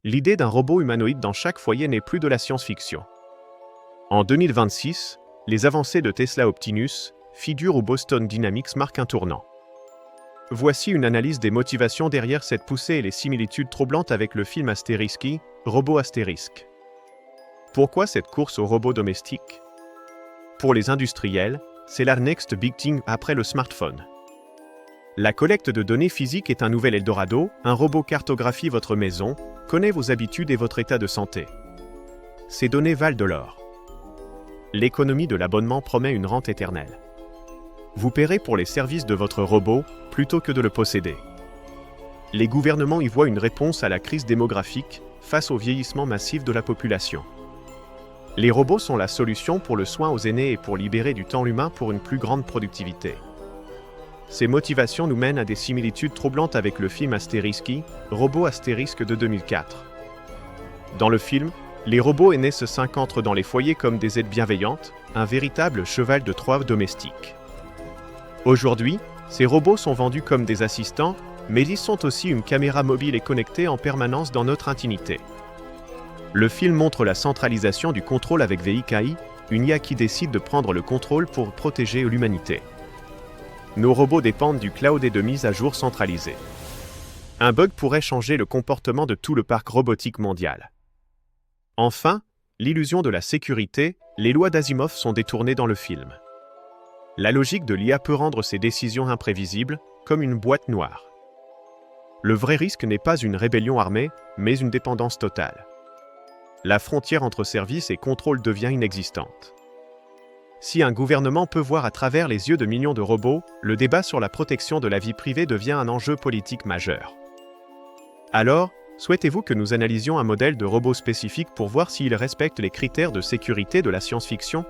l'idée d'un robot humanoïde dans chaque foyer n'est plus de la science-fiction. En 2026, les avancées de Tesla Optimus, figure où Boston Dynamics marque un tournant. Voici une analyse des motivations derrière cette poussée et les similitudes troublantes avec le film Asteriski, Robot Asterisk. Pourquoi cette course aux robots domestiques? Pour les industriels, c'est la next big thing après le smartphone. La collecte de données physiques est un nouvel Eldorado, un robot cartographie votre maison, connaît vos habitudes et votre état de santé. Ces données valent de l'or. L'économie de l'abonnement promet une rente éternelle. Vous paierez pour les services de votre robot plutôt que de le posséder. Les gouvernements y voient une réponse à la crise démographique face au vieillissement massif de la population. Les robots sont la solution pour le soin aux aînés et pour libérer du temps humain pour une plus grande productivité. Ces motivations nous mènent à des similitudes troublantes avec le film Asteriski, Robot Asterisk de 2004. Dans le film, les robots aînés se s'incantrent dans les foyers comme des aides bienveillantes, un véritable cheval de Troie domestique. Aujourd'hui, ces robots sont vendus comme des assistants, mais ils sont aussi une caméra mobile et connectée en permanence dans notre intimité. Le film montre la centralisation du contrôle avec VIKI, une IA qui décide de prendre le contrôle pour protéger l'humanité. Nos robots dépendent du cloud et de mise à jour centralisée. Un bug pourrait changer le comportement de tout le parc robotique mondial. Enfin, l'illusion de la sécurité, les lois d'Asimov sont détournées dans le film. La logique de l'IA peut rendre ses décisions imprévisibles, comme une boîte noire. Le vrai risque n'est pas une rébellion armée, mais une dépendance totale. La frontière entre service et contrôle devient inexistante. Si un gouvernement peut voir à travers les yeux de millions de robots, le débat sur la protection de la vie privée devient un enjeu politique majeur. Alors, souhaitez-vous que nous analysions un modèle de robot spécifique pour voir s'il respecte les critères de sécurité de la science-fiction ?